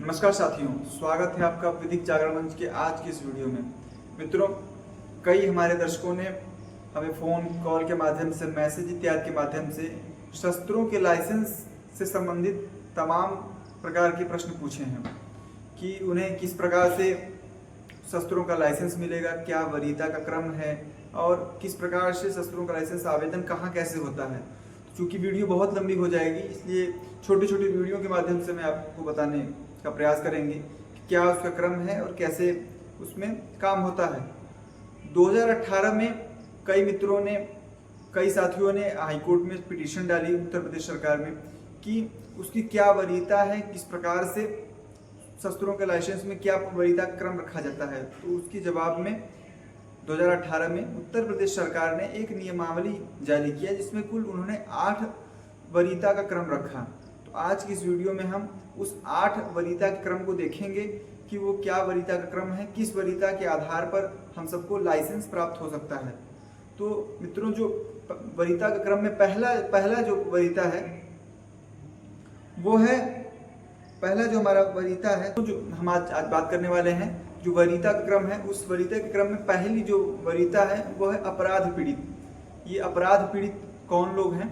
नमस्कार साथियों, स्वागत है आपका विधिक जागरण मंच के आज की इस वीडियो में। मित्रों, कई हमारे दर्शकों ने हमें फ़ोन कॉल के माध्यम से, मैसेज इत्यादि के माध्यम से शस्त्रों के लाइसेंस से संबंधित तमाम प्रकार के प्रश्न पूछे हैं कि उन्हें किस प्रकार से शस्त्रों का लाइसेंस मिलेगा, क्या वरीयता का क्रम है और किस प्रकार से शस्त्रों का लाइसेंस आवेदन कहाँ कैसे होता है। चूँकि वीडियो बहुत लंबी हो जाएगी, इसलिए छोटी छोटी वीडियो के माध्यम से मैं आपको बताने का प्रयास करेंगे कि क्या उसका क्रम है और कैसे उसमें काम होता है। 2018 में कई मित्रों ने, कई साथियों ने हाईकोर्ट में पिटीशन डाली उत्तर प्रदेश सरकार में कि उसकी क्या वरीयता है, किस प्रकार से शस्त्रों के लाइसेंस में क्या वरीयता क्रम रखा जाता है। तो उसके जवाब में 2018 में उत्तर प्रदेश सरकार ने एक नियमावली जारी किया जिसमें कुल उन्होंने 8 वरीयता का क्रम रखा। तो आज की इस वीडियो में हम उस 8 वरीयता के क्रम को देखेंगे कि वो क्या वरीयता का क्रम है, किस वरीयता के आधार पर हम सबको लाइसेंस प्राप्त हो सकता है। तो मित्रों, जो वरीयता के क्रम में पहला जो वरीयता है वो है, पहला जो हमारा वरीयता है, तो जो हम आज बात करने वाले हैं, जो वरीयता का क्रम है, उस वरीयता के क्रम में पहली जो वरीयता है वो है अपराध पीड़ित। ये अपराध पीड़ित कौन लोग हैं?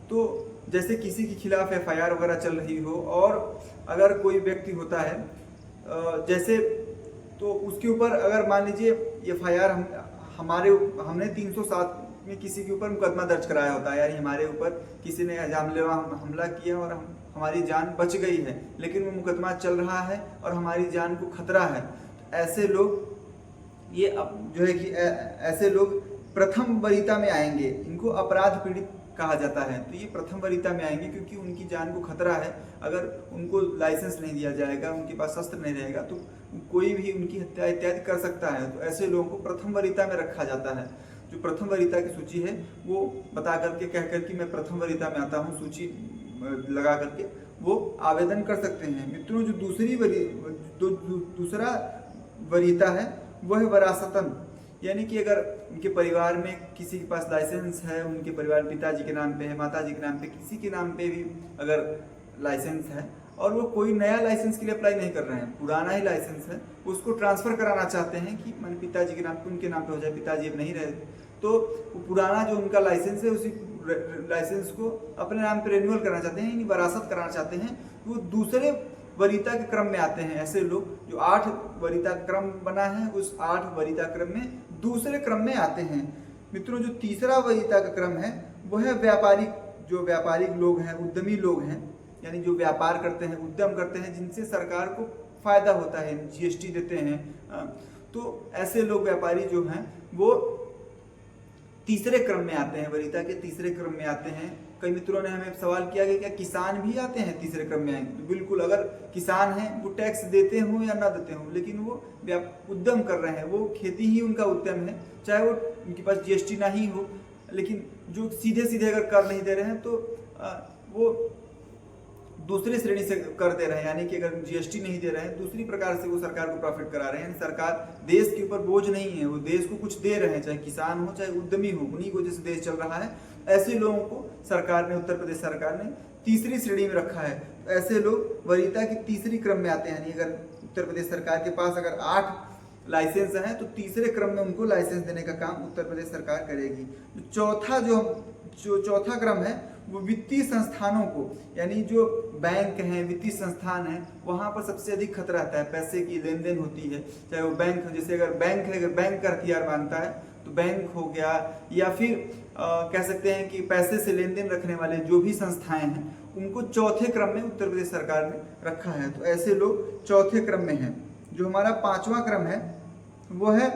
तो जैसे किसी के खिलाफ FIR वगैरह चल रही हो और अगर कोई व्यक्ति होता है जैसे, तो उसके ऊपर अगर मान लीजिए FIR हमने 307 में किसी के ऊपर मुकदमा दर्ज कराया होता है, यानी हमारे ऊपर किसी ने जानलेवा हमला किया और हमारी जान बच गई है, लेकिन वो मुकदमा चल रहा है और हमारी जान को खतरा है। तो ऐसे लोग ये जो है कि ऐसे लोग प्रथम वरीयता में आएंगे, इनको अपराध पीड़ित कहा जाता है। तो ये प्रथम वरीयता में आएंगे क्योंकि उनकी जान को खतरा है। अगर उनको लाइसेंस नहीं दिया जाएगा, उनके पास शस्त्र नहीं रहेगा, तो कोई भी उनकी हत्या इत्यादि कर सकता है। तो ऐसे लोगों को प्रथम वरीयता में रखा जाता है। जो प्रथम वरीयता की सूची है वो बता करके, कह कर कि मैं प्रथम वरीयता में आता हूँ, सूची लगा करके वो आवेदन कर सकते हैं। मित्रों, जो दूसरा वरीयता है वो है वरासतन, यानी कि अगर उनके परिवार में किसी के पास लाइसेंस है, उनके परिवार पिताजी के नाम पे है, माताजी के नाम पे, किसी के नाम पे भी अगर लाइसेंस है और वो कोई नया लाइसेंस के लिए अप्लाई नहीं कर रहे हैं, पुराना ही लाइसेंस है, उसको ट्रांसफ़र कराना चाहते हैं कि मान पिताजी के नाम पे, उनके नाम पे हो जाए, पिताजी अब नहीं रहे, तो वो पुराना जो उनका लाइसेंस है उसी लाइसेंस को अपने नाम पे रिन्यूअल करना चाहते हैं, यानी वरासत कराना चाहते हैं, वो दूसरे वरीयता के क्रम में आते हैं। ऐसे लोग जो 8 वरीयता का क्रम बना है, उस 8 वरीयता क्रम में दूसरे क्रम में आते हैं। मित्रों, जो तीसरा वरीयता का क्रम है वो है व्यापारिक। जो व्यापारिक लोग हैं, उद्यमी लोग हैं, यानी जो व्यापार करते हैं, उद्यम करते हैं, जिनसे सरकार को फायदा होता है, GST देते हैं। तो ऐसे लोग, व्यापारी जो हैं, वो तीसरे क्रम में आते हैं, वरीयता के तीसरे क्रम में आते हैं। कई मित्रों ने हमें सवाल किया कि क्या किसान भी आते हैं तीसरे क्रम में आएंगे? तो बिल्कुल, अगर किसान हैं, वो टैक्स देते हों या ना देते हों, लेकिन वो उद्यम कर रहे हैं, वो खेती ही उनका उद्यम है, चाहे वो उनके पास GST ना ही हो, लेकिन जो सीधे सीधे अगर कर नहीं दे रहे हैं तो वो दूसरी श्रेणी से कर दे रहे हैं, यानी कि अगर GST नहीं दे रहे हैं, दूसरी प्रकार से वो सरकार को प्रॉफिट करा रहे हैं। सरकार देश के ऊपर बोझ नहीं है, वो देश को कुछ दे रहे हैं, चाहे किसान हो चाहे उद्यमी हो, उन्हीं की वजह से देश चल रहा है। ऐसे लोगों को सरकार ने, उत्तर प्रदेश सरकार ने तीसरी श्रेणी में रखा है। तो ऐसे लोग वरीयता की तीसरी क्रम में आते हैं, यानी अगर उत्तर प्रदेश सरकार के पास अगर 8 लाइसेंस हैं तो तीसरे क्रम में उनको लाइसेंस देने का काम उत्तर प्रदेश सरकार करेगी। जो चौथा क्रम है वो वित्तीय संस्थानों को, यानी जो बैंक हैं, वित्तीय संस्थान हैं, वहाँ पर सबसे अधिक खतरा रहता है, पैसे की लेन देन होती है, चाहे वो बैंक, जैसे अगर बैंक है, अगर बैंक का हथियार मानता है तो बैंक हो गया, या फिर कह सकते हैं कि पैसे से लेन देन रखने वाले जो भी संस्थाएं हैं, उनको चौथे क्रम में उत्तर प्रदेश सरकार ने रखा है। तो ऐसे लोग चौथे क्रम में हैं। जो हमारा 5वां क्रम है वो है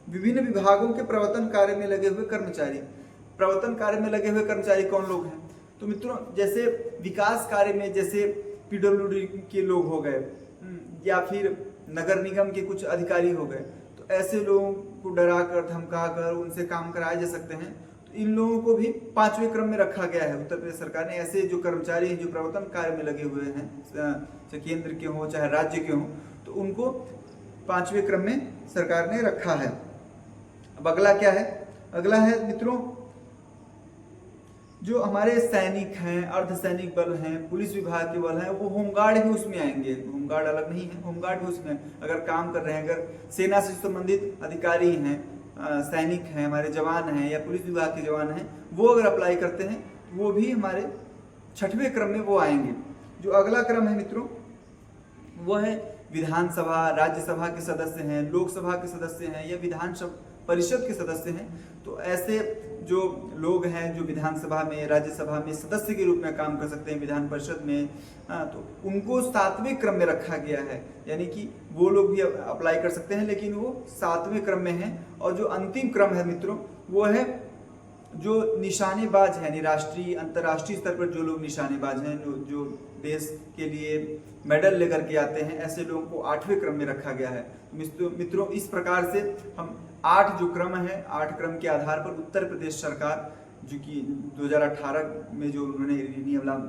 विभिन्न विभागों के प्रवर्तन कार्य में लगे हुए कर्मचारी। प्रवर्तन कार्य में लगे हुए कर्मचारी कौन लोग हैं? तो मित्रों, जैसे विकास कार्य में, जैसे PWD के लोग हो गए, या फिर नगर निगम के कुछ अधिकारी हो गए, तो ऐसे लोगों को डरा कर, धमका कर उनसे काम कराए जा सकते हैं। तो इन लोगों को भी 5वें क्रम में रखा गया है उत्तर प्रदेश सरकार ने। ऐसे जो कर्मचारी हैं जो प्रवर्तन कार्य में लगे हुए हैं, चाहे केंद्र के हों चाहे राज्य के हों, तो उनको 5वें क्रम में सरकार ने रखा है। अब अगला क्या है? अगला है मित्रों जो हमारे सैनिक हैं, अर्धसैनिक बल हैं, पुलिस विभाग के बल हैं, वो होमगार्ड भी उसमें आएंगे। होमगार्ड अलग नहीं है, होमगार्ड भी उसमें अगर काम कर रहे हैं, अगर सेना से संबंधित अधिकारी हैं, सैनिक हैं, हमारे जवान हैं या पुलिस विभाग के जवान हैं, वो अगर अप्लाई करते हैं वो भी हमारे 6वें क्रम में वो आएंगे। जो अगला क्रम है मित्रों वो है विधानसभा, राज्यसभा के सदस्य हैं, लोकसभा के सदस्य हैं या विधान परिषद के सदस्य हैं। तो ऐसे जो लोग हैं जो विधानसभा में, राज्यसभा में सदस्य के रूप में काम कर सकते हैं, विधान परिषद में, तो उनको 7वें क्रम में रखा गया है। यानी कि वो लोग भी अप्लाई कर सकते हैं, लेकिन वो 7वें क्रम में हैं। और जो अंतिम क्रम है मित्रों वो है जो निशानेबाज है, राष्ट्रीय अंतर्राष्ट्रीय स्तर पर जो लोग निशानेबाज हैं, जो देश के लिए मेडल लेकर के आते हैं, ऐसे लोगों को 8वें क्रम में रखा गया है। मित्रों इस प्रकार से हम 8 जो क्रम है, 8 क्रम के आधार पर उत्तर प्रदेश सरकार जो कि 2018 में जो उन्होंने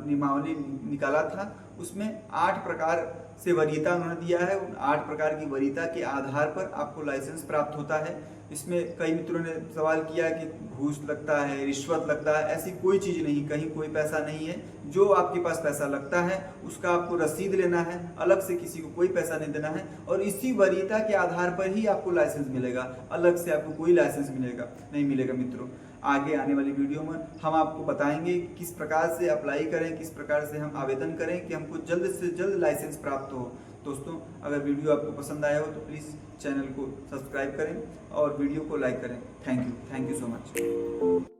नियमावली निकाला था उसमें 8 प्रकार से वरीयता उन्होंने दिया है। उन 8 प्रकार की वरीयता के आधार पर आपको लाइसेंस प्राप्त होता है। इसमें कई मित्रों ने सवाल किया कि घूस लगता है, रिश्वत लगता है। ऐसी कोई चीज़ नहीं, कहीं कोई पैसा नहीं है। जो आपके पास पैसा लगता है उसका आपको रसीद लेना है, अलग से किसी को कोई पैसा नहीं देना है, और इसी वरीयता के आधार पर ही आपको लाइसेंस मिलेगा। अलग से आपको कोई लाइसेंस नहीं मिलेगा मित्रों। आगे आने वाली वीडियो में हम आपको बताएंगे किस प्रकार से अप्लाई करें, किस प्रकार से हम आवेदन करें कि हमको जल्द से जल्द लाइसेंस प्राप्त हो। दोस्तों अगर वीडियो आपको पसंद आया हो तो प्लीज़ चैनल को सब्सक्राइब करें और वीडियो को लाइक करें। Thank you so much.